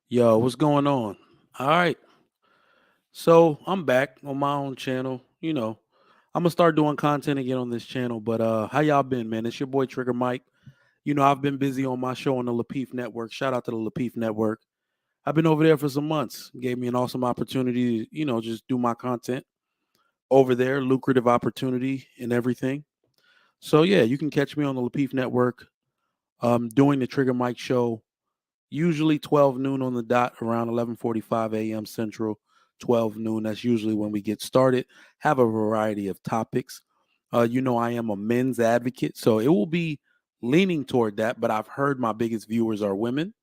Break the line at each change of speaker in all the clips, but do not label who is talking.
Yo, what's going on? All right. So I'm back on my own channel. I'm gonna start doing content again on this channel. But how y'all been, man? It's your boy Trigger Mike. I've been busy on my show on the Lapeef Network. Shout out to the Lapeef Network. I've been over there for some months. Gave me an awesome opportunity to, just do my content over there, lucrative opportunity and everything. So yeah, you can catch me on the Lapeef Network, doing the Trigger Mike show usually 12 noon on the dot, around 11:45 a.m. Central, 12 noon. That's usually when we get started. Have a variety of topics. I am a men's advocate, so it will be leaning toward that. But I've heard my biggest viewers are women,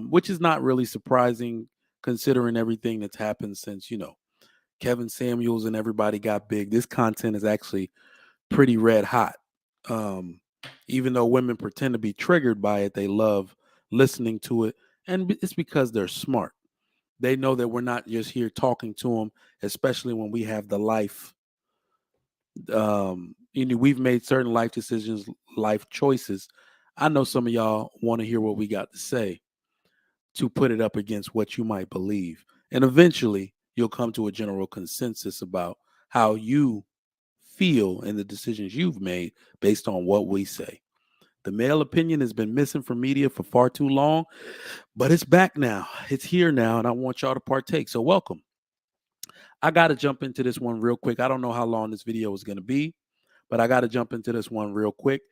which is not really surprising considering everything that's happened since Kevin Samuels and everybody got big. This content is actually pretty red hot. Um, Even though women pretend to be triggered by it, they love listening to it. And it's because they're smart. They know that we're not just here talking to them, especially when we have the life. We've made certain life decisions, life choices. I know some of y'all want to hear what we got to say to put it up against what you might believe. And eventually, you'll come to a general consensus about how you feel and the decisions you've made based on what we say. The male opinion has been missing from media for far too long, but it's back now. It's here now, and I want y'all to partake. So, welcome. I got to jump into this one real quick. I don't know how long this video is going to be, but I got to jump into this one real quick.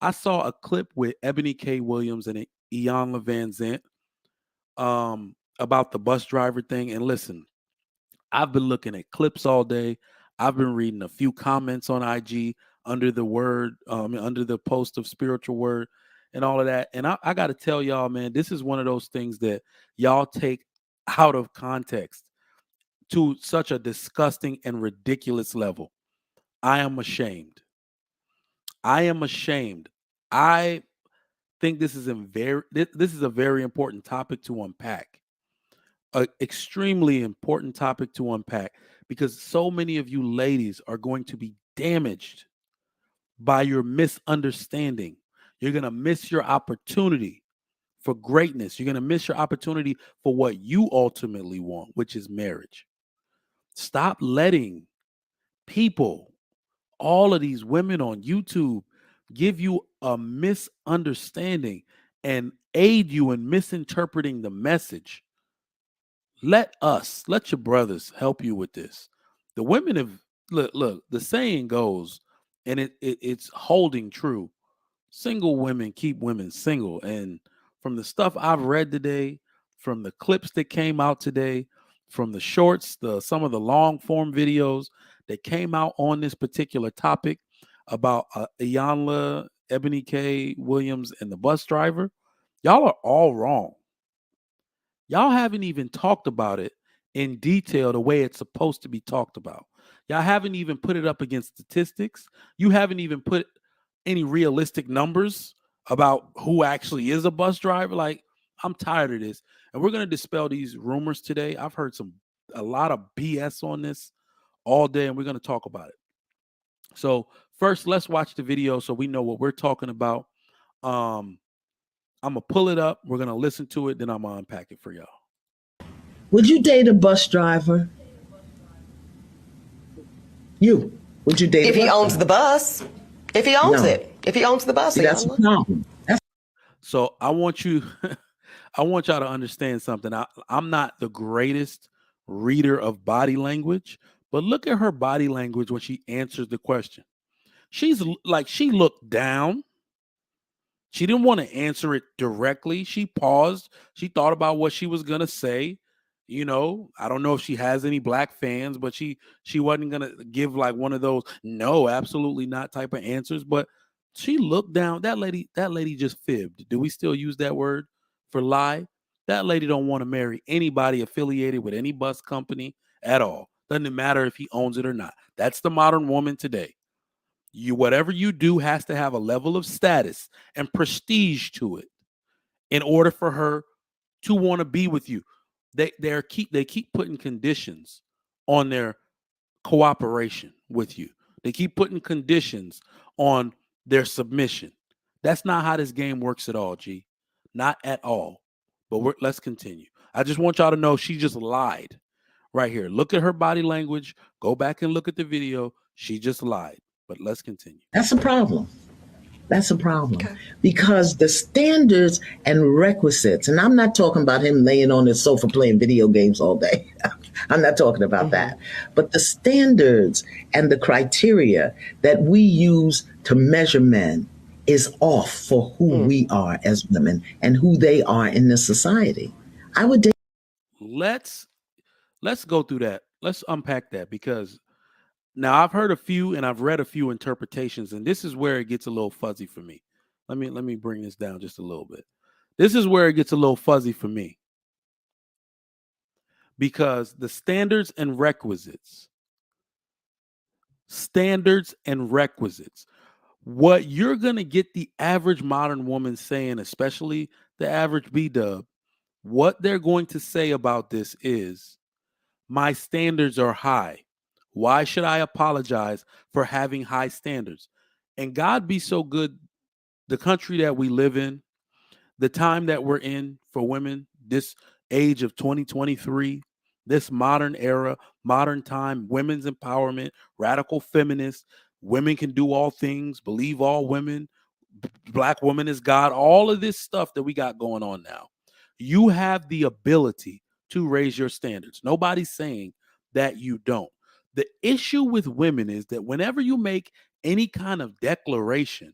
I saw a clip with Ebony K. Williams and Iyanla Vanzant about the bus driver thing. And listen, I've been looking at clips all day. I've been reading a few comments on IG under the word, under the post of spiritual word and all of that. And I got to tell y'all, man, this is one of those things that y'all take out of context to such a disgusting and ridiculous level. I am ashamed. I am ashamed. I think this is a very important topic to unpack. An extremely important topic to unpack because so many of you ladies are going to be damaged by your misunderstanding. You're going to miss your opportunity for greatness. You're going to miss your opportunity for what you ultimately want, which is marriage. Stop letting people, all of these women on YouTube, give you a misunderstanding and aid you in misinterpreting the message. Let your brothers help you with this. The women have look, the saying goes, and it's holding true. Single women keep women single. And from the stuff I've read today, from the clips that came out today, from the shorts, some of the long form videos that came out on this particular topic about Iyanla, Ebony K. Williams, and the bus driver, y'all are all wrong. Y'all haven't even talked about it in detail the way it's supposed to be talked about. Y'all haven't even put it up against statistics. You haven't even put any realistic numbers about who actually is a bus driver. Like, I'm tired of this. And we're going to dispel these rumors today. I've heard a lot of BS on this all day, and we're going to talk about it. So, first, let's watch the video so we know what we're talking about. Um, I'm going to pull it up. We're going to listen to it. Then I'm going to unpack it for y'all.
Would you date a bus driver? You. Would you date
If
a
he
bus
owns
driver?
the bus, if he owns
No.
it, if he owns the bus,
See, that's the
Iyanla.
problem.
So I want you, I want y'all to understand something. I'm not the greatest reader of body language, but look at her body language when she answers the question. She looked down. She didn't want to answer it directly. She paused. She thought about what she was gonna say. I don't know if she has any black fans, but she wasn't gonna give like one of those no, absolutely not type of answers. But she looked down. That lady just fibbed. Do we still use that word for lie? That lady don't want to marry anybody affiliated with any bus company at all. Doesn't matter if he owns it or not. That's the modern woman today. Whatever you do has to have a level of status and prestige to it in order for her to want to be with you. They keep putting conditions on their cooperation with you. They keep putting conditions on their submission. That's not how this game works at all, G. Not at all. But let's continue. I just want y'all to know she just lied right here. Look at her body language. Go back and look at the video. She just lied. But let's continue.
That's a problem. That's a problem
Okay.
because the standards and requisites, and I'm not talking about him laying on his sofa playing video games all day. I'm not talking about that. But the standards and the criteria that we use to measure men is off for who we are as women and who they are in this society. I would date.
Let's go through that. Let's unpack that because now I've heard a few and I've read a few interpretations, and this is where it gets a little fuzzy for me. Let me bring this down just a little bit. This is where it gets a little fuzzy for me because the standards and requisites, what you're gonna get the average modern woman saying, especially the average B-dub, what they're going to say about this is, my standards are high. Why should I apologize for having high standards? And God be so good, the country that we live in, the time that we're in for women, this age of 2023, this modern era, modern time, women's empowerment, radical feminists, women can do all things, believe all women, black woman is God, all of this stuff that we got going on now. You have the ability to raise your standards. Nobody's saying that you don't. The issue with women is that whenever you make any kind of declaration,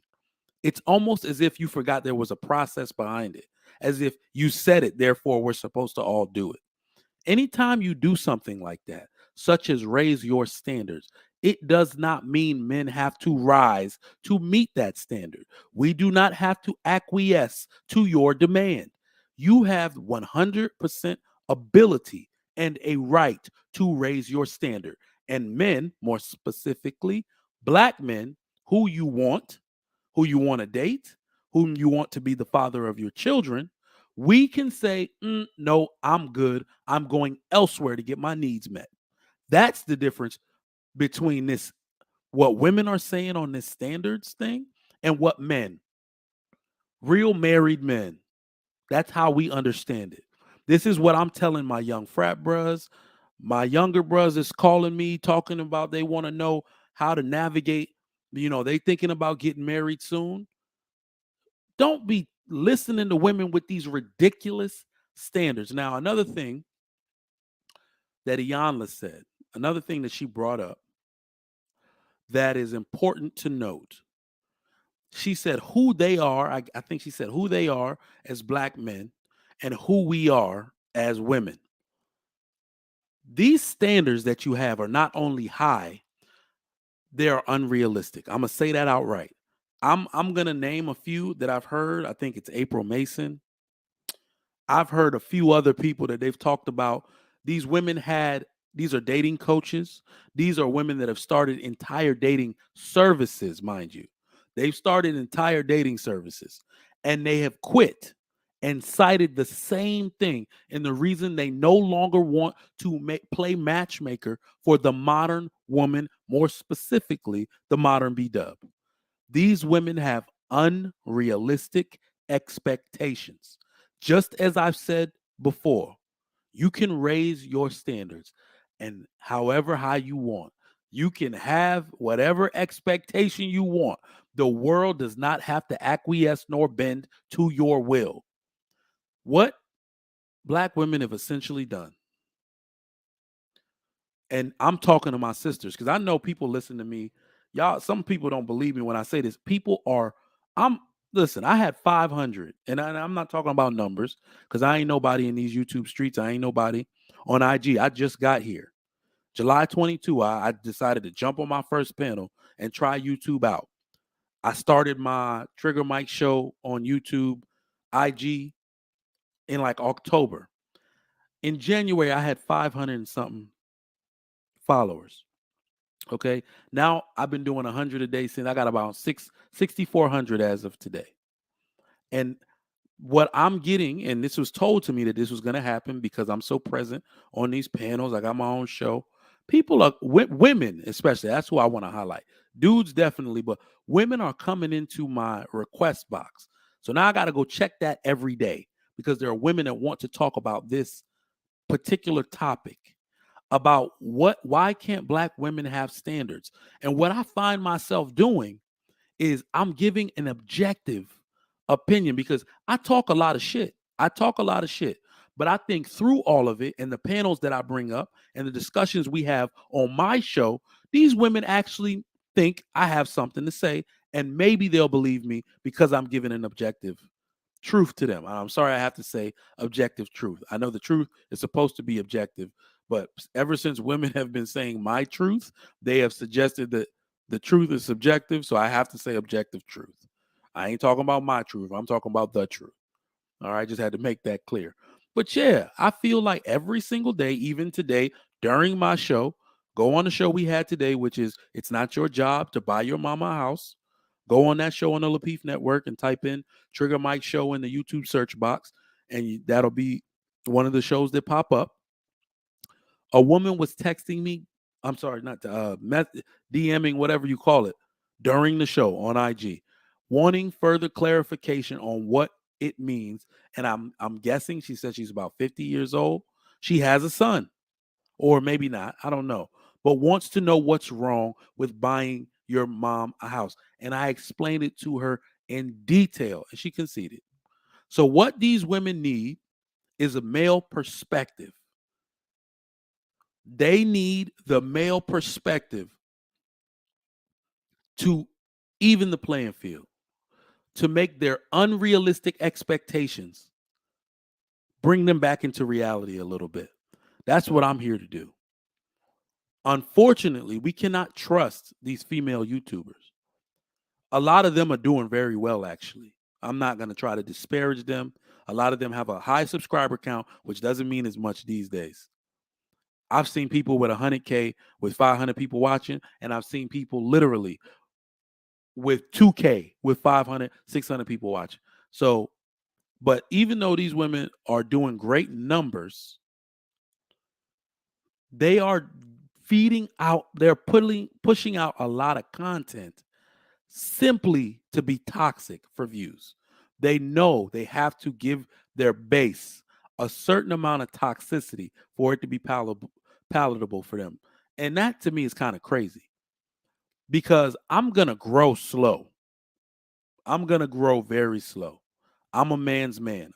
it's almost as if you forgot there was a process behind it, as if you said it, therefore we're supposed to all do it. Anytime you do something like that, such as raise your standards, it does not mean men have to rise to meet that standard. We do not have to acquiesce to your demand. You have 100% ability and a right to raise your standard. And men, more specifically, black men who you want to date, whom you want to be the father of your children, we can say, no, I'm good. I'm going elsewhere to get my needs met. That's the difference between this, what women are saying on this standards thing, and what men, real married men, that's how we understand it. This is what I'm telling my young frat bros. My younger brothers is calling me, talking about they want to know how to navigate. They thinking about getting married soon. Don't be listening to women with these ridiculous standards. Now, another thing that Iyanla said, another thing that she brought up that is important to note. She said who they are. I think she said who they are as black men and who we are as women. These standards that you have are not only high, they are unrealistic. I'm gonna say that outright. I'm gonna name a few that I've heard. I think it's April Mason. I've heard a few other people that they've talked about. These women these are dating coaches. These are women that have started entire dating services, mind you. They've started entire dating services and they have quit and cited the same thing. And the reason they no longer want to play matchmaker for the modern woman, more specifically, the modern B-dub. These women have unrealistic expectations. Just as I've said before, you can raise your standards and however high you want. You can have whatever expectation you want. The world does not have to acquiesce nor bend to your will. What black women have essentially done, and I'm talking to my sisters because I know people listen to me. Y'all, some people don't believe me when I say this. Listen, I had 500, and I'm not talking about numbers because I ain't nobody in these YouTube streets. I ain't nobody on IG. I just got here. July 22, I decided to jump on my first panel and try YouTube out. I started my Trigger Mike show on YouTube, IG in like October. In January, I had 500 and something followers. Okay. Now I've been doing 100 a day since I got about 6,400 as of today. And what I'm getting, and this was told to me that this was going to happen because I'm so present on these panels. I got my own show. People are, women especially, that's who I want to highlight. Dudes definitely, but women are coming into my request box. So now I got to go check that every day because there are women that want to talk about this particular topic about why can't black women have standards? And what I find myself doing is I'm giving an objective opinion because I talk a lot of shit. I talk a lot of shit. But I think through all of it and the panels that I bring up and the discussions we have on my show, these women actually think I have something to say and maybe they'll believe me because I'm giving an objective truth to them. I'm sorry I have to say objective truth. I know the truth is supposed to be objective, but ever since women have been saying my truth, they have suggested that the truth is subjective, so I have to say objective truth. I ain't talking about my truth. I'm talking about the truth. All right, just had to make that clear. But yeah, I feel like every single day, even today, during my show, go on the show we had today, which is It's Not Your Job to Buy Your Mama a House. Go on that show on the Lapeef Network and type in Trigger Mike Show in the YouTube search box, and that'll be one of the shows that pop up. A woman was texting me, I'm sorry, not DMing, whatever you call it, during the show on IG, wanting further clarification on what it means. And I'm guessing she said she's about 50 years old. She has a son, or maybe not, I don't know, but wants to know what's wrong with buying your mom a house. And I explained it to her in detail, and she conceded. So what these women need is a male perspective. They need the male perspective to even the playing field, to make their unrealistic expectations, bring them back into reality a little bit. That's what I'm here to do. Unfortunately, we cannot trust these female YouTubers. A lot of them are doing very well, actually. I'm not going to try to disparage them. A lot of them have a high subscriber count, which doesn't mean as much these days. I've seen people with 100K with 500 people watching, and I've seen people literally with 2K with 500, 600 people watching. So, but even though these women are doing great numbers, they are feeding out, they're pushing out a lot of content simply to be toxic for views. They know they have to give their base a certain amount of toxicity for it to be palatable for them. And that to me is kind of crazy because I'm going to grow slow. I'm going to grow very slow. I'm a man's man,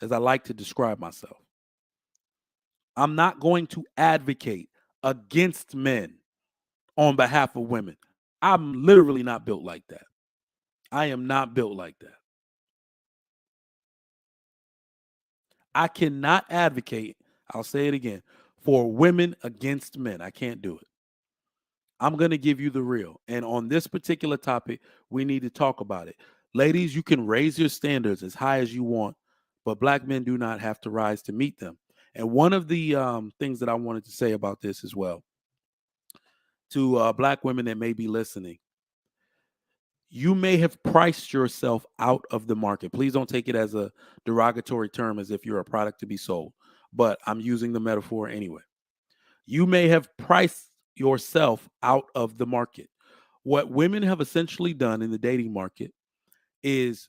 as I like to describe myself. I'm not going to advocate against men on behalf of women. I'm literally not built like that. I am not built like that. I cannot advocate, I'll say it again, for women against men. I can't do it. I'm going to give you the real. And on this particular topic, we need to talk about it. Ladies, you can raise your standards as high as you want, but black men do not have to rise to meet them. And one of the things that I wanted to say about this as well to black women that may be listening, you may have priced yourself out of the market. Please don't take it as a derogatory term as if you're a product to be sold, but I'm using the metaphor anyway. You may have priced yourself out of the market. What women have essentially done in the dating market is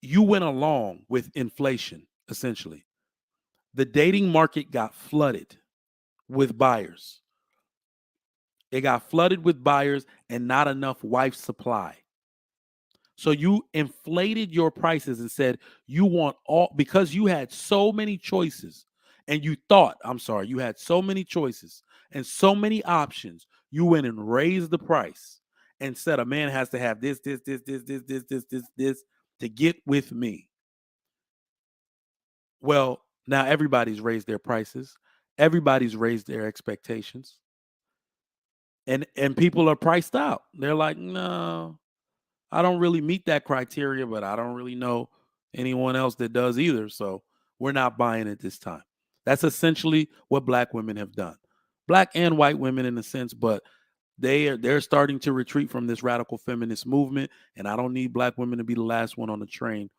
you went along with inflation, essentially. The dating market got flooded with buyers. It got flooded with buyers and not enough wife supply. So you inflated your prices and said you want all, because you had so many choices and you thought, you had so many choices and so many options. You went and raised the price and said a man has to have this to get with me. Well, now everybody's raised their prices. Everybody's raised their expectations. And people are priced out. They're like, no, I don't really meet that criteria, but I don't really know anyone else that does either. So we're not buying it this time. That's essentially what black women have done. Black and white women in a sense, but they're starting to retreat from this radical feminist movement. And I don't need black women to be the last one on the train.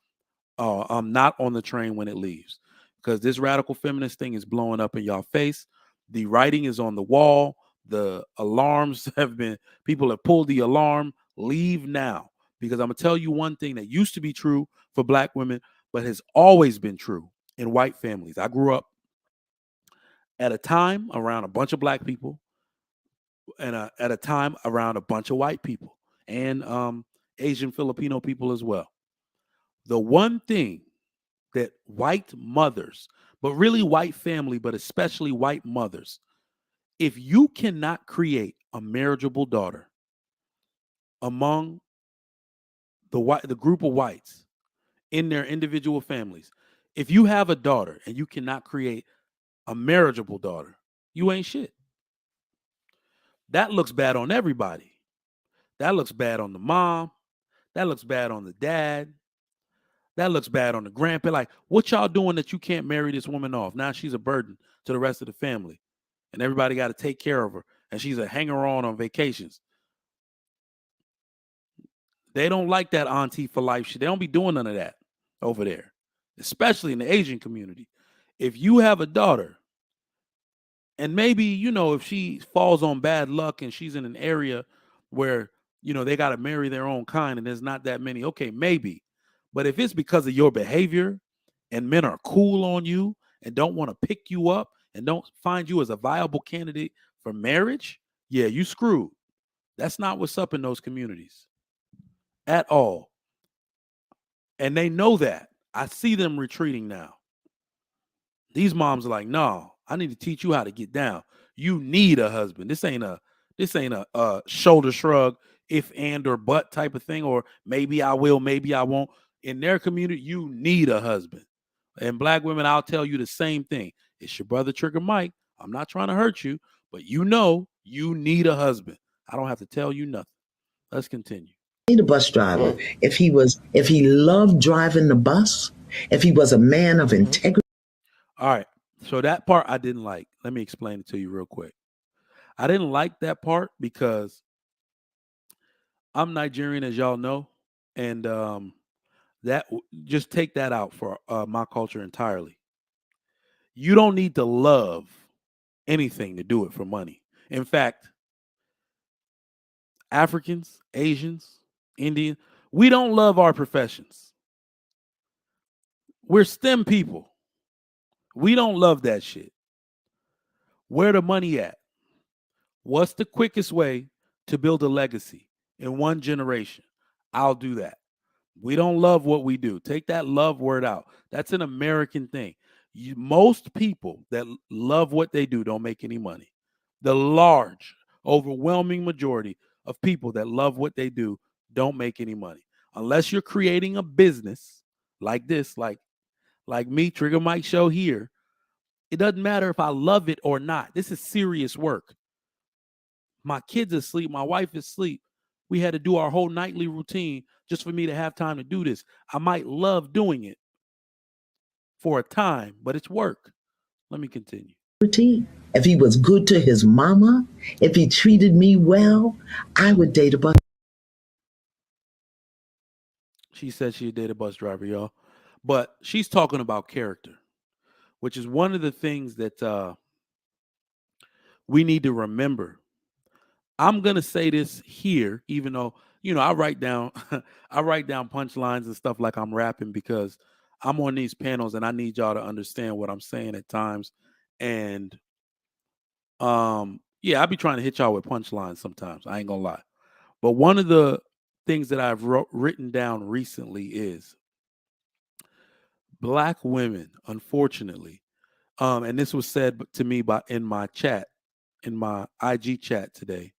I'm not on the train when it leaves, because this radical feminist thing is blowing up in y'all face. The writing is on the wall. The alarms people have pulled the alarm. Leave now. Because I'm going to tell you one thing that used to be true for black women. but has always been true in white families. I grew up at a time around a bunch of black people and at a time around a bunch of white people and Asian Filipino people as well. The one thing that white mothers, but really white family, but especially white mothers, if you cannot create a marriageable daughter among the group of whites in their individual families, if you have a daughter and you cannot create a marriageable daughter, you ain't shit. That looks bad on everybody. That looks bad on the mom. That looks bad on the dad. That looks bad on the grandpa. Like, what y'all doing that you can't marry this woman off? Now she's a burden to the rest of the family. And everybody got to take care of her. And she's a hanger on vacations. They don't like that auntie for life shit. They don't be doing none of that over there, especially in the Asian community. If you have a daughter, and maybe, if she falls on bad luck and she's in an area where, they got to marry their own kind and there's not that many, okay, maybe. But if it's because of your behavior and men are cool on you and don't want to pick you up and don't find you as a viable candidate for marriage, yeah, you screwed. That's not what's up in those communities at all. And they know that. I see them retreating now. These moms are like, no, I need to teach you how to get down. You need a husband. This ain't a shoulder shrug, if and or but type of thing, or maybe I will, maybe I won't. In their community, you need a husband. And black women, I'll tell you the same thing. It's your brother Trigger Mike. I'm not trying to hurt you, but you need a husband. I don't have to tell you nothing. Let's continue.
Need a bus driver. If he loved driving the bus, if he was a man of integrity.
All right. So that part I didn't like. Let me explain it to you real quick. I didn't like that part because I'm Nigerian, as y'all know, and just take that out for my culture entirely. You don't need to love anything to do it for money. In fact, Africans, Asians, Indians, we don't love our professions. We're STEM people. We don't love that shit. Where the money at? What's the quickest way to build a legacy in one generation? I'll do that. We don't love what we do. Take that love word out. That's an American thing. Most people that love what they do don't make any money. The large, overwhelming majority of people that love what they do don't make any money. Unless you're creating a business like this, like me, Trigger Mike Show here. It doesn't matter if I love it or not. This is serious work. My kids are asleep. My wife is asleep. We had to do our whole nightly routine just for me to have time to do this. I might love doing it for a time, but it's work. Let me continue.
If he was good to his mama, if he treated me well, I would date a bus.
She said she'd date a bus driver, y'all. But she's talking about character, which is one of the things that we need to remember. I'm gonna say this here, even though I write down I write down punchlines and stuff like I'm rapping because I'm on these panels and I need y'all to understand what I'm saying at times. And yeah, I be trying to hit y'all with punchlines sometimes. I ain't gonna lie. But one of the things that I've written down recently is black women, unfortunately, and this was said to me in my chat, in my IG chat today,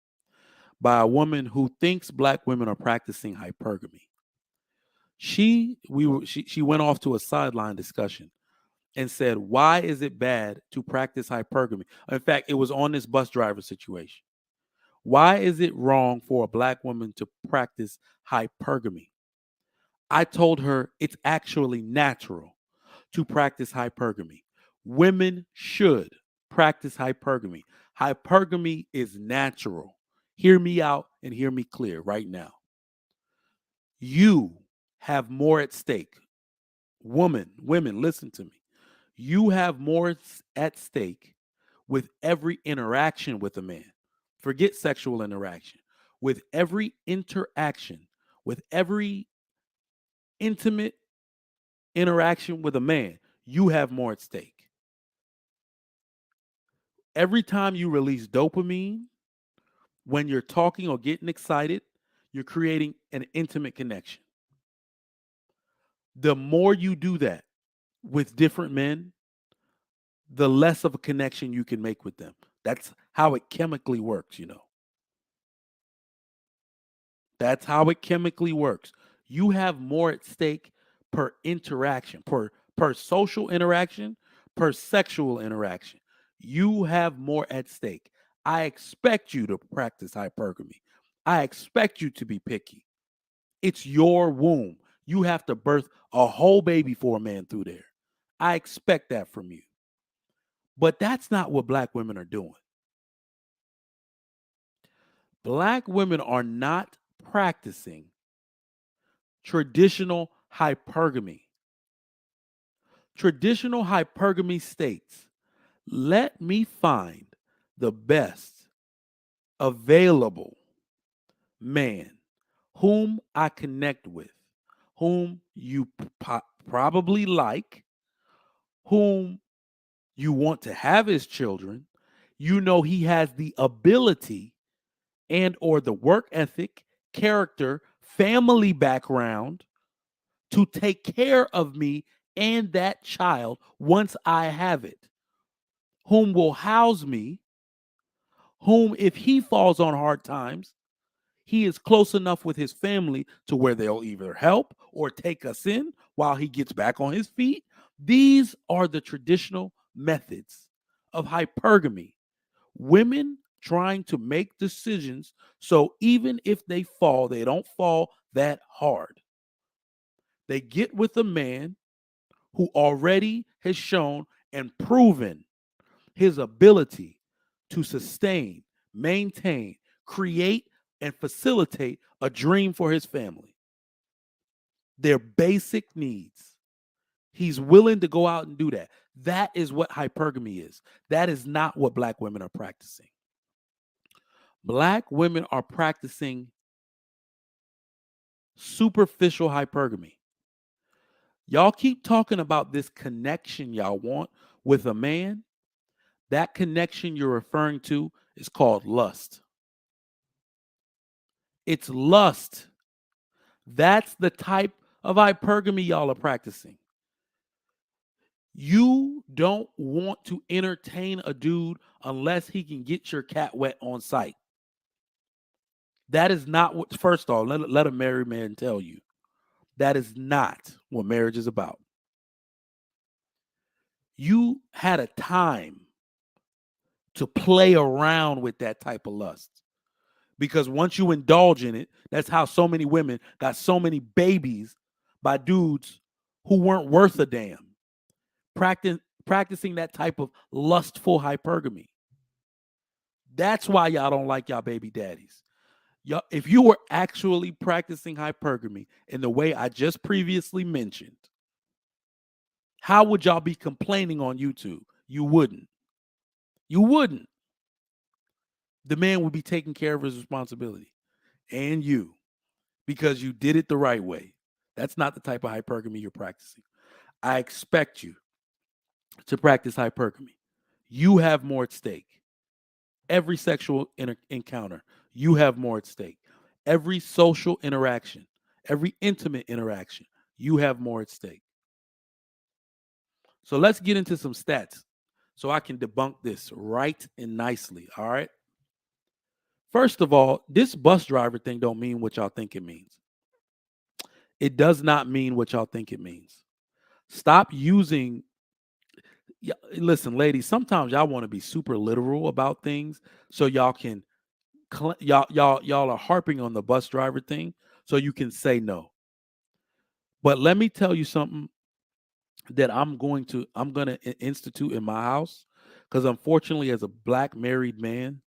by a woman who thinks black women are practicing hypergamy. She went off to a sideline discussion and said, why is it bad to practice hypergamy? In fact, it was on this bus driver situation. Why is it wrong for a black woman to practice hypergamy? I told her it's actually natural to practice hypergamy. Women should practice hypergamy. Hypergamy is natural. Hear me out and hear me clear right now. You have more at stake. Women, listen to me. You have more at stake with every interaction with a man. Forget sexual interaction. With every interaction, with every intimate interaction with a man, you have more at stake. Every time you release dopamine, when you're talking or getting excited, you're creating an intimate connection. The more you do that with different men, the less of a connection you can make with them. That's how it chemically works. That's how it chemically works. You have more at stake per interaction, per social interaction, per sexual interaction. You have more at stake. I expect you to practice hypergamy. I expect you to be picky. It's your womb. You have to birth a whole baby for a man through there. I expect that from you. But that's not what black women are doing. Black women are not practicing traditional hypergamy. Traditional hypergamy states, let me find the best available man whom I connect with, whom you probably like, whom you want to have as children. You know he has the ability and or the work ethic, character, family background to take care of me and that child once I have it, whom will house me, whom, if he falls on hard times, he is close enough with his family to where they'll either help or take us in while he gets back on his feet. These are the traditional methods of hypergamy. Women trying to make decisions so even if they fall, they don't fall that hard. They get with a man who already has shown and proven his ability to sustain, maintain, create, and facilitate a dream for his family. Their basic needs. He's willing to go out and do that. That is what hypergamy is. That is not what black women are practicing. Black women are practicing superficial hypergamy. Y'all keep talking about this connection y'all want with a man. That connection you're referring to is called lust. It's lust. That's the type of hypergamy y'all are practicing. You don't want to entertain a dude unless he can get your cat wet on sight. That is not what, first off, let a married man tell you. That is not what marriage is about. You had a time to play around with that type of lust. Because once you indulge in it, that's how so many women got so many babies by dudes who weren't worth a damn. Practicing that type of lustful hypergamy. That's why y'all don't like y'all baby daddies. Y'all, if you were actually practicing hypergamy in the way I just previously mentioned, how would y'all be complaining on YouTube? You wouldn't. You wouldn't. The man would be taking care of his responsibility and you because you did it the right way. That's not the type of hypergamy you're practicing. I expect you to practice hypergamy. You have more at stake. Every sexual encounter, you have more at stake. Every social interaction, every intimate interaction, you have more at stake. So let's get into some stats so I can debunk this right and nicely, all right? First of all, this bus driver thing don't mean what y'all think it means. It does not mean what y'all think it means. Stop using. Listen, ladies. Sometimes y'all want to be super literal about things, so y'all can. Y'all are harping on the bus driver thing, so you can say no. But let me tell you something that I'm gonna institute in my house, because unfortunately, as a black married man,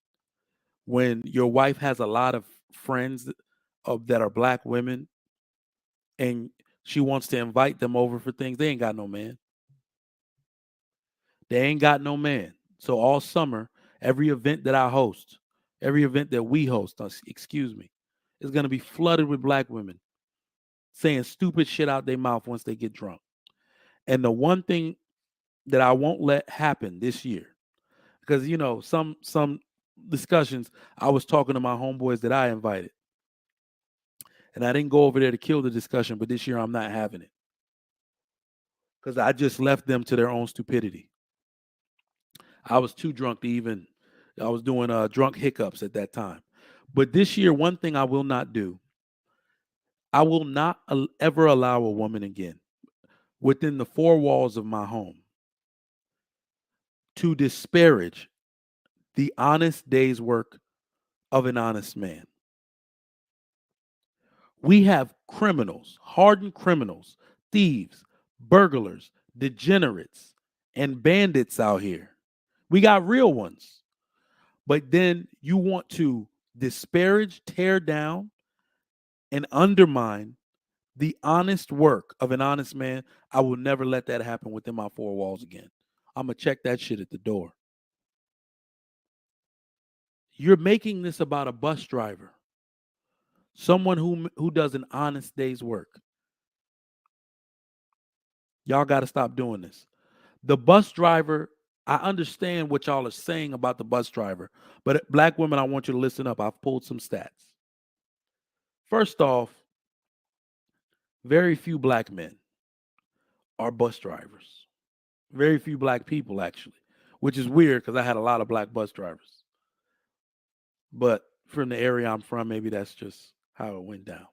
when your wife has a lot of friends that are black women and she wants to invite them over for things, they ain't got no man. They ain't got no man. So all summer, every event that I host, every event that we host, excuse me, is going to be flooded with black women saying stupid shit out their mouth once they get drunk. And the one thing that I won't let happen this year, because some discussions I was talking to my homeboys that I invited, and I didn't go over there to kill the discussion, but this year I'm not having it because I just left them to their own stupidity. I was too drunk to even. I was doing drunk hiccups at that time. But this year, one thing I will not do, I will not ever allow a woman again within the four walls of my home to disparage the honest day's work of an honest man. We have criminals, hardened criminals, thieves, burglars, degenerates, and bandits out here. We got real ones. But then you want to disparage, tear down, and undermine the honest work of an honest man. I will never let that happen within my four walls again. I'm going to check that shit at the door. You're making this about a bus driver, someone who does an honest day's work. Y'all got to stop doing this. The bus driver, I understand what y'all are saying about the bus driver, but black women, I want you to listen up. I've pulled some stats. First off, very few black men are bus drivers. Very few black people, actually, which is weird because I had a lot of black bus drivers. But from the area I'm from, maybe that's just how it went down.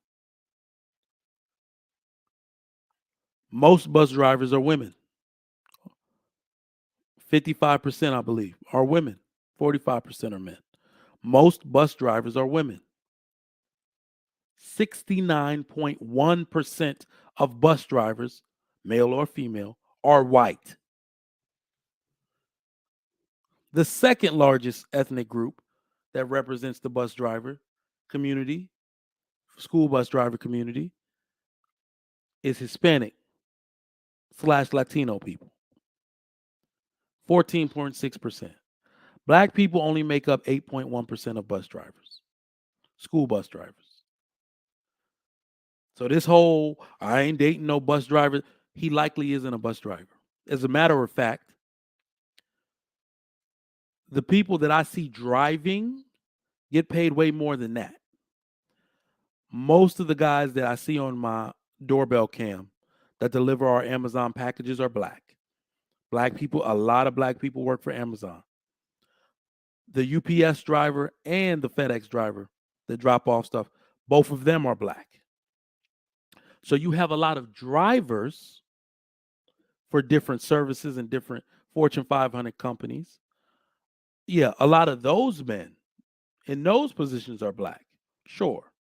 Most bus drivers are women. 55%, I believe, are women. 45% are men. Most bus drivers are women. 69.1% of bus drivers, male or female, are white. The second largest ethnic group that represents the bus driver community, school bus driver community, is Hispanic / Latino people. 14.6%. Black people only make up 8.1% of bus drivers, school bus drivers. So this whole, I ain't dating no bus driver, he likely isn't a bus driver. As a matter of fact, the people that I see driving get paid way more than that. Most of the guys that I see on my doorbell cam that deliver our Amazon packages are black. Black people, a lot of black people work for Amazon. The UPS driver and the FedEx driver that drop off stuff, both of them are black. So you have a lot of drivers for different services and different Fortune 500 companies. Yeah, a lot of those men in those positions are black. Sure.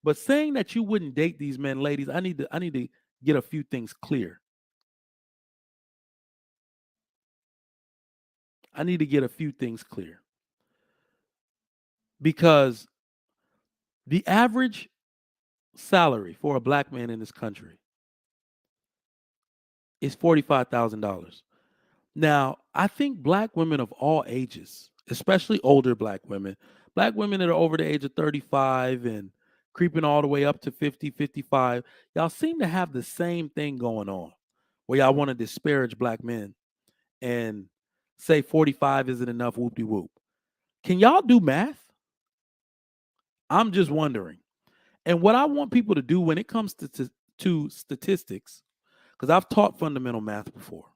But saying that you wouldn't date these men, ladies, I need to get a few things clear. I need to get a few things clear. Because the average salary for a black man in this country is $45,000. Now, I think black women of all ages, especially older black women that are over the age of 35 and creeping all the way up to 50, 55, y'all seem to have the same thing going on where y'all want to disparage black men and say 45 isn't enough, whoop-de-whoop. Can y'all do math? I'm just wondering. And what I want people to do when it comes to statistics, because I've taught fundamental math before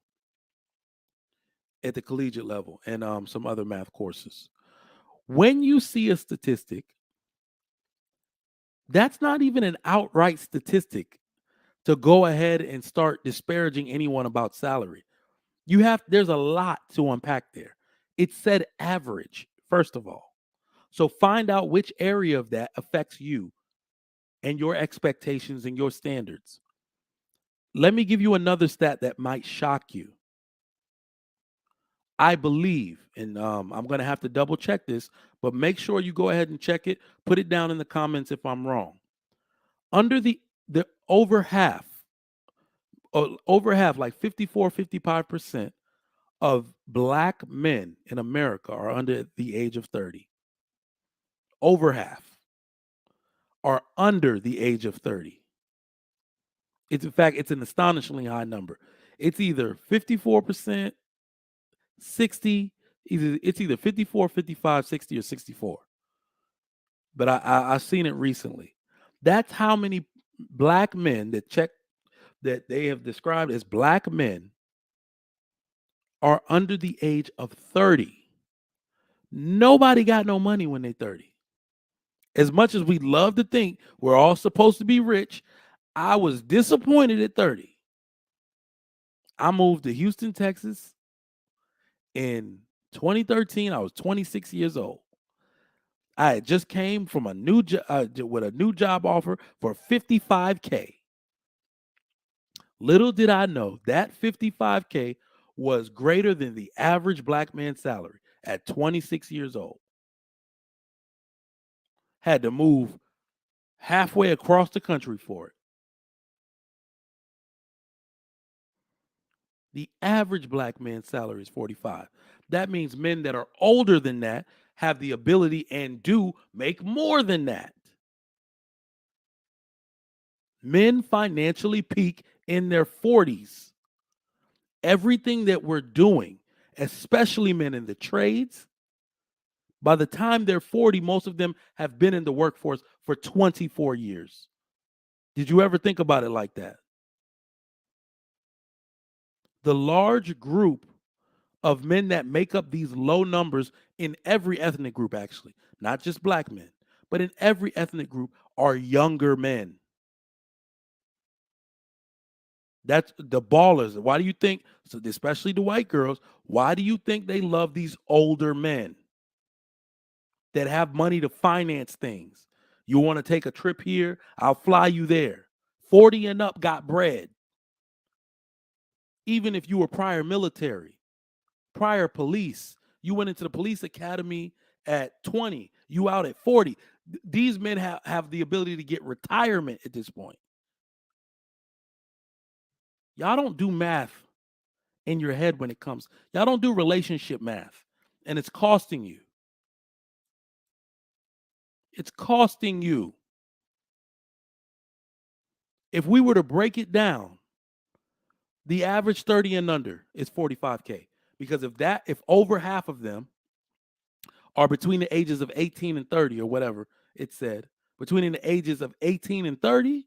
at the collegiate level and some other math courses. When you see a statistic, that's not even an outright statistic to go ahead and start disparaging anyone about salary. There's a lot to unpack there. It said average, first of all. So find out which area of that affects you and your expectations and your standards. Let me give you another stat that might shock you. I believe, and I'm going to have to double check this, but make sure you go ahead and check it. Put it down in the comments if I'm wrong. Under the over half, like 54, 55% of black men in America are under the age of 30. Over half are under the age of 30. In fact, it's an astonishingly high number. It's either 54%, 60, it's either 54, 55, 60, or 64. But I've seen it recently. That's how many black men that they have described as black men are under the age of 30. Nobody got no money when they 30. As much as we love to think we're all supposed to be rich, I was disappointed at 30. I moved to Houston, Texas in 2013. I was 26 years old. I had just came from a new with a new job offer for 55K. Little did I know that 55K was greater than the average black man's salary at 26 years old. Had to move halfway across the country for it. The average black man's salary is 45. That means men that are older than that have the ability and do make more than that. Men financially peak in their 40s. Everything that we're doing, especially men in the trades, by the time they're 40, most of them have been in the workforce for 24 years. Did you ever think about it like that? The large group of men that make up these low numbers in every ethnic group, actually, not just black men, but in every ethnic group, are younger men. That's the ballers. Why do you think, so especially the white girls, why do you think they love these older men that have money to finance things? You want to take a trip here? I'll fly you there. 40 and up got bread. Even if you were prior military, prior police, you went into the police academy at 20, you out at 40. These men have the ability to get retirement at this point. Y'all don't do math in your head when it comes. Y'all don't do relationship math, and it's costing you. It's costing you. If we were to break it down, the average 30 and under is 45K. Because if over half of them are between the ages of 18 and 30 or whatever it said, between the ages of 18 and 30,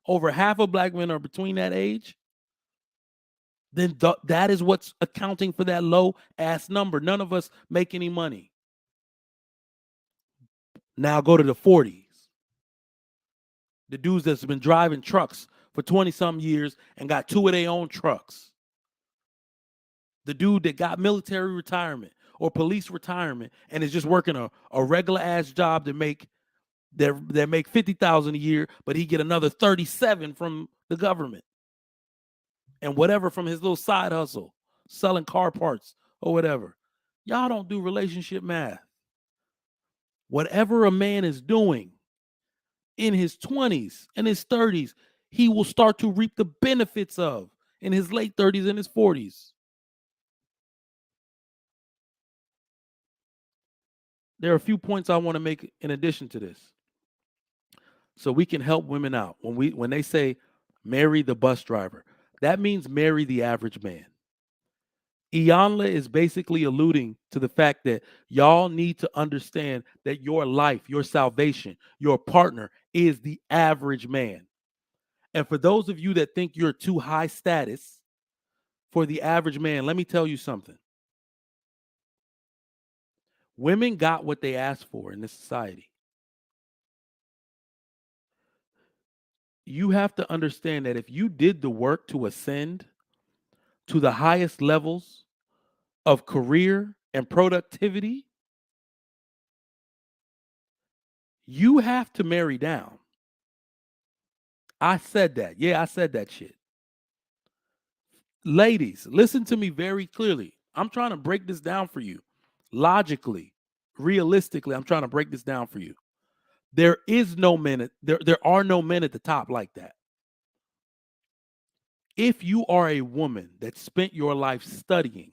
over half of black men are between that age, then that is what's accounting for that low ass number. None of us make any money. Now go to the 40s. The dudes that's been driving trucks for 20 some years and got two of their own trucks. The dude that got military retirement or police retirement and is just working a regular ass job that make $50,000 a year, but he get another 37 from the government. And whatever from his little side hustle, selling car parts or whatever. Y'all don't do relationship math. Whatever a man is doing in his 20s and his 30s, he will start to reap the benefits of in his late 30s and his 40s. There are a few points I want to make in addition to this, so we can help women out. When they say marry the bus driver, that means marry the average man. Iyanla is basically alluding to the fact that y'all need to understand that your life, your salvation, your partner is the average man. And for those of you that think you're too high status for the average man, let me tell you something. Women got what they asked for in this society. You have to understand that if you did the work to ascend to the highest levels of career and productivity, you have to marry down. I said that. Yeah, I said that shit. Ladies, listen to me very clearly. I'm trying to break this down for you. Logically, realistically, I'm trying to break this down for you. There are no men at the top like that. If you are a woman that spent your life studying,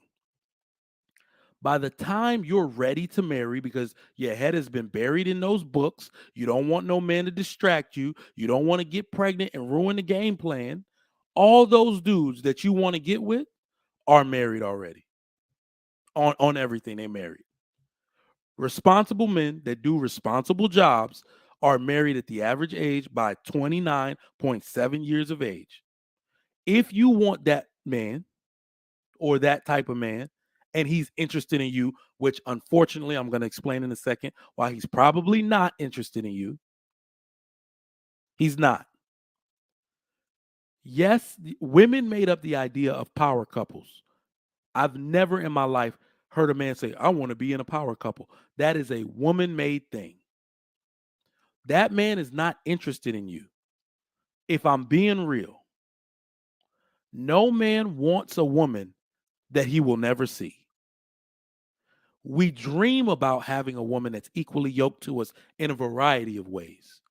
by the time you're ready to marry, because your head has been buried in those books, you don't want no man to distract you, you don't want to get pregnant and ruin the game plan, All those dudes that you want to get with are married already. On everything, they married. Responsible men that do responsible jobs are married at the average age by 29.7 years of age. If you want that man or that type of man, and he's interested in you, which unfortunately I'm going to explain in a second why he's probably not interested in you. He's not. Yes, women made up the idea of power couples. I've never in my life heard a man say, I want to be in a power couple. That is a woman made thing. That man is not interested in you. If I'm being real, no man wants a woman that he will never see. We dream about having a woman that's equally yoked to us in a variety of ways,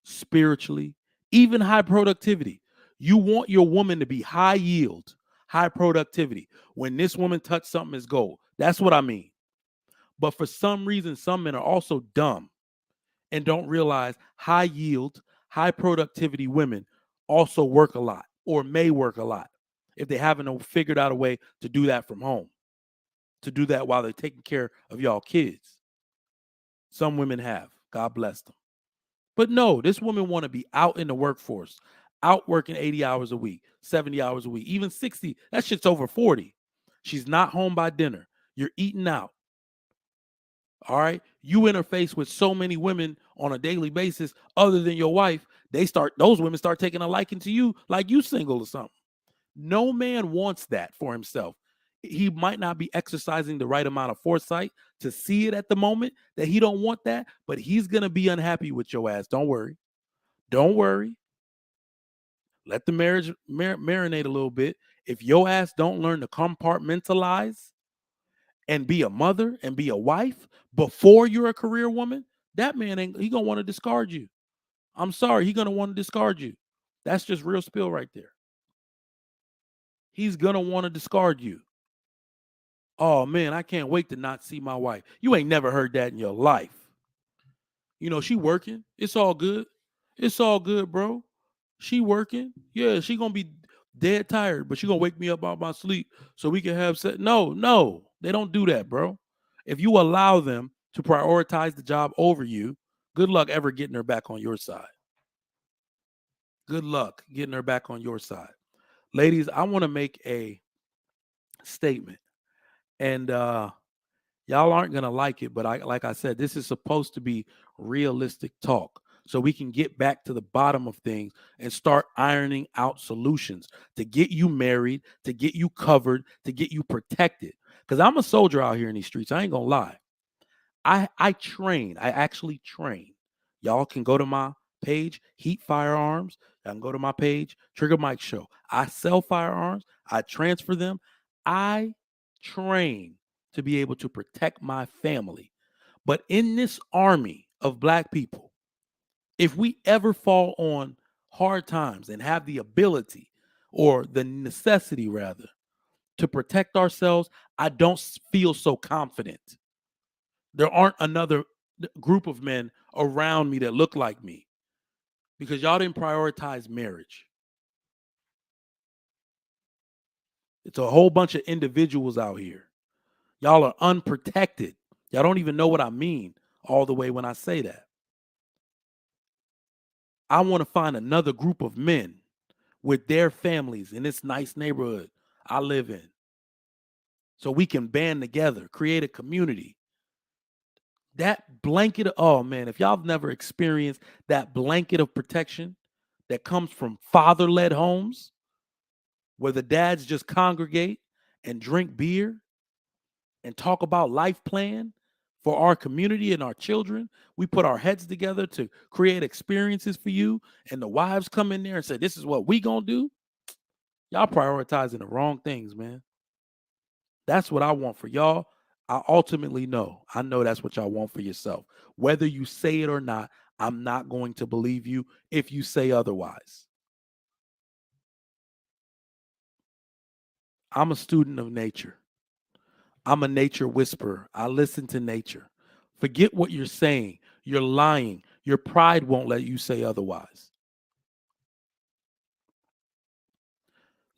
spiritually, even high productivity. You want your woman to be high yield, high productivity. When this woman touches something, it's gold. That's what I mean. But for some reason, some men are also dumb and don't realize high yield, high productivity women also work a lot or may work a lot if they haven't figured out a way to do that from home, to do that while they're taking care of y'all kids. Some women have. God bless them. But no, this woman want to be out in the workforce, out working 80 hours a week, 70 hours a week, even 60. That shit's over 40. She's not home by dinner. You're eating out. All right. You interface with so many women on a daily basis other than your wife. Those women start taking a liking to you like you single or something. No man wants that for himself. He might not be exercising the right amount of foresight to see it at the moment that he don't want that, but he's going to be unhappy with your ass. Don't worry. Don't worry. Let the marriage marinate a little bit. If your ass don't learn to compartmentalize and be a mother and be a wife before you're a career woman, that man he gonna want to discard you. I'm sorry, he gonna want to discard you. That's just real spill right there. He's gonna want to discard you. Oh man, I can't wait to not see my wife. You ain't never heard that in your life. You know, she working. It's all good. It's all good, bro. She working. Yeah, she gonna be dead tired, but she gonna wake me up out my sleep so we can have sex. No, they don't do that, bro. If you allow them to prioritize the job over you, good luck ever getting her back on your side. Good luck getting her back on your side. Ladies, I want to make a statement. And y'all aren't gonna like it, but like I said, this is supposed to be realistic talk. So we can get back to the bottom of things and start ironing out solutions to get you married, to get you covered, to get you protected. Because I'm a soldier out here in these streets. I ain't gonna lie. I train. I actually train. Y'all can go to my page, Heat Firearms. Y'all can go to my page, Trigger Mike Show. I sell firearms. I transfer them. I train to be able to protect my family. But in this army of black people, if we ever fall on hard times and have the ability or the necessity rather to protect ourselves, I don't feel so confident. There aren't another group of men around me that look like me because y'all didn't prioritize marriage. It's a whole bunch of individuals out here. Y'all are unprotected. Y'all don't even know what I mean all the way when I say that. I want to find another group of men with their families in this nice neighborhood I live in so we can band together, create a community. That blanket, oh man, if y'all have never experienced that blanket of protection that comes from father-led homes where the dads just congregate and drink beer and talk about life plan for our community and our children. We put our heads together to create experiences for you, and the wives come in there and say, this is what we gonna do. Y'all prioritizing the wrong things, man. That's what I want for y'all. I ultimately know. I know that's what y'all want for yourself. Whether you say it or not, I'm not going to believe you if you say otherwise. I'm a student of nature. I'm a nature whisperer. I listen to nature. Forget what you're saying. You're lying. Your pride won't let you say otherwise.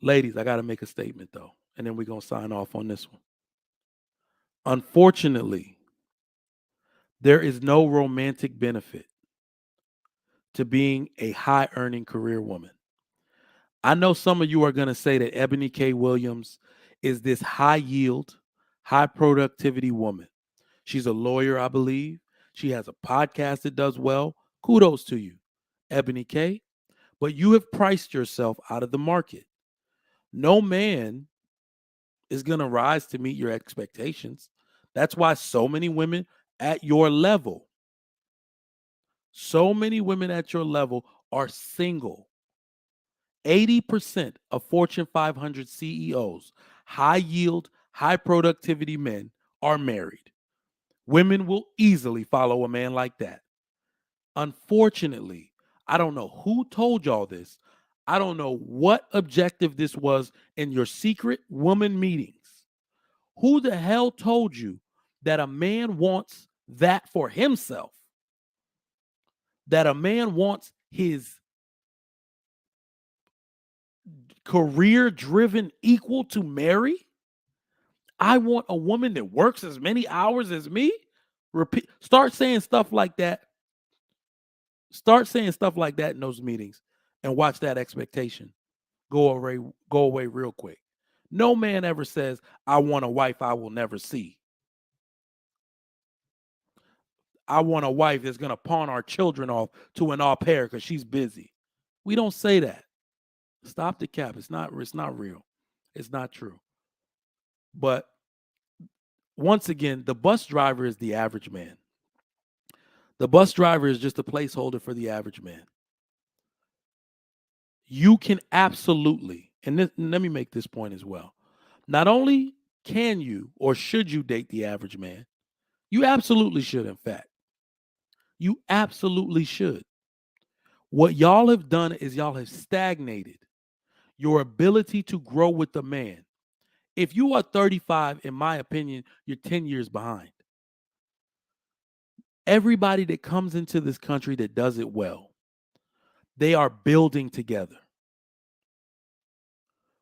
Ladies, I got to make a statement though, and then we're going to sign off on this one. Unfortunately, there is no romantic benefit to being a high earning career woman. I know some of you are going to say that Ebony K. Williams is this high yield, high productivity woman. She's a lawyer, I believe. She has a podcast that does well. Kudos to you, Ebony K. But you have priced yourself out of the market. No man is going to rise to meet your expectations. That's why so many women at your level, are single. 80% of Fortune 500 CEOs, high yield, high productivity men, are married. Women will easily follow a man like that. Unfortunately, I don't know who told y'all this. I don't know what objective this was in your secret woman meetings. Who the hell told you that a man wants that for himself? That a man wants his career driven equal to marry? I want a woman that works as many hours as me? Repeat. Start saying stuff like that. Start saying stuff like that in those meetings and watch that expectation go away real quick. No man ever says, I want a wife I will never see. I want a wife that's going to pawn our children off to an au pair because she's busy. We don't say that. Stop the cap. It's not real. It's not true. But once again, the bus driver is the average man. The bus driver is just a placeholder for the average man. You can absolutely, and let me make this point as well. Not only can you or should you date the average man, you absolutely should, in fact. You absolutely should. What y'all have done is y'all have stagnated your ability to grow with the man. If you are 35, in my opinion, you're 10 years behind. Everybody that comes into this country that does it well, they are building together.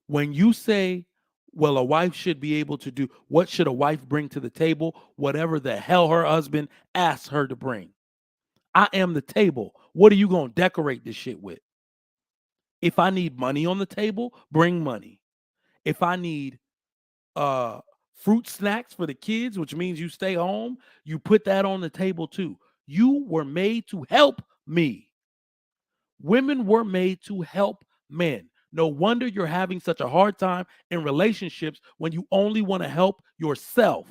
When you say, well, a wife should be able to do, what should a wife bring to the table? Whatever the hell her husband asks her to bring. I am the table. What are you going to decorate this shit with? If I need money on the table, bring money. If I need fruit snacks for the kids, which means you stay home, you put that on the table too. You were made to help me. Women were made to help men. No wonder you're having such a hard time in relationships when you only want to help yourself.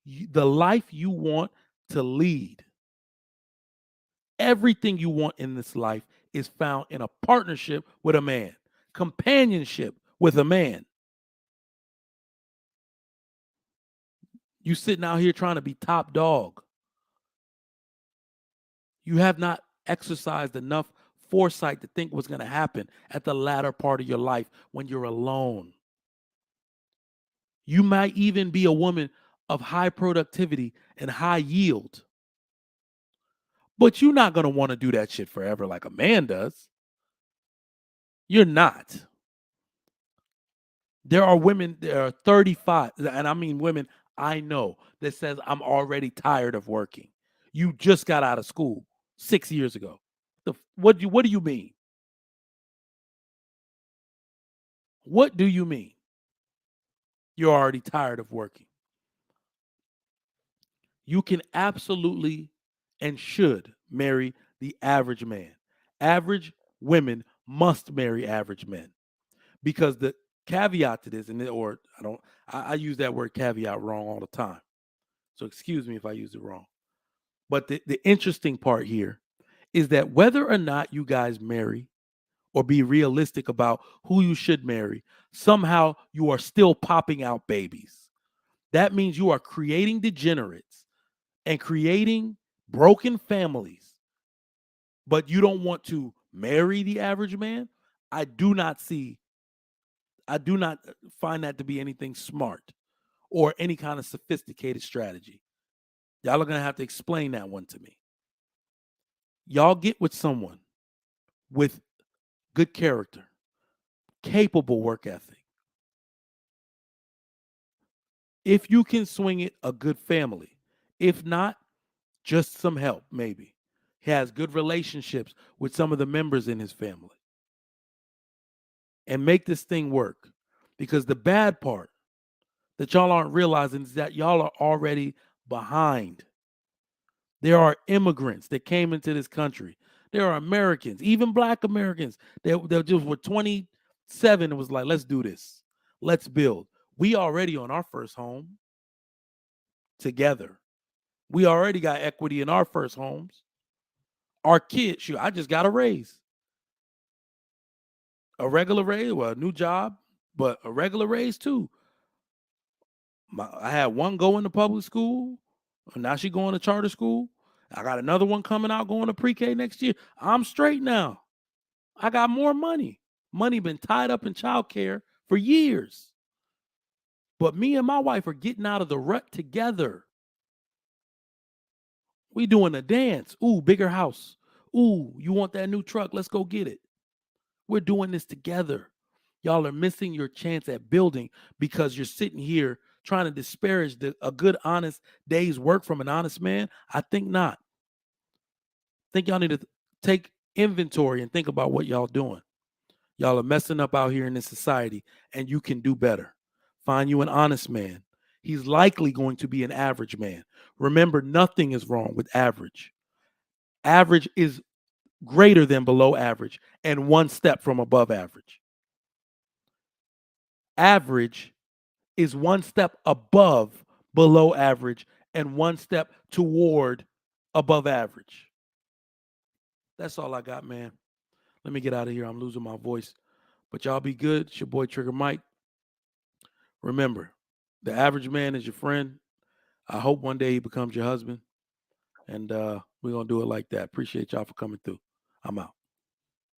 The life you want to lead. Everything you want in this life is found in a partnership with a man, companionship with a man. You sitting out here trying to be top dog. You have not exercised enough foresight to think what's going to happen at the latter part of your life when you're alone. You might even be a woman of high productivity and high yield. But you're not going to want to do that shit forever like a man does. You're not. There are women that are 35, and I mean women I know that says, I'm already tired of working. You just got out of school 6 years ago. What do you mean? What do you mean? You're already tired of working. You can absolutely and should marry the average man. Average women must marry average men. Because the caveat to this, I use that word caveat wrong all the time. So excuse me if I use it wrong. But the interesting part here is that whether or not you guys marry or be realistic about who you should marry, somehow you are still popping out babies. That means you are creating degenerates and creating broken families, but you don't want to marry the average man. I do not find that to be anything smart or any kind of sophisticated strategy. Y'all are going to have to explain that one to me. Y'all get with someone with good character, capable work ethic. If you can swing it, a good family. If not, just some help, maybe. He has good relationships with some of the members in his family. And make this thing work. Because the bad part that y'all aren't realizing is that y'all are already behind. There are immigrants that came into this country. There are Americans, even Black Americans, that just were 27 and was like, let's do this. Let's build. We already on our first home together. We already got equity in our first homes. Our kids, shoot, I just got a raise. A regular raise, well, a new job, but a regular raise too. I had one going to public school. Now she going to charter school. I got another one coming out going to pre-K next year. I'm straight now. I got more money. Money been tied up in childcare for years. But me and my wife are getting out of the rut together. We doing a dance. Ooh, bigger house. Ooh, you want that new truck? Let's go get it. We're doing this together. Y'all are missing your chance at building because you're sitting here trying to disparage a good, honest day's work from an honest man. I think not. I think y'all need to take inventory and think about what y'all doing. Y'all are messing up out here in this society, and you can do better. Find you an honest man. He's likely going to be an average man. Remember, nothing is wrong with average. Average is greater than below average and one step from above average. Average is one step above below average and one step toward above average. That's all I got, man. Let me get out of here. I'm losing my voice. But y'all be good. It's your boy Trigger Mike. Remember, the average man is your friend. I hope one day he becomes your husband. And we're going to do it like that. Appreciate y'all for coming through. I'm out.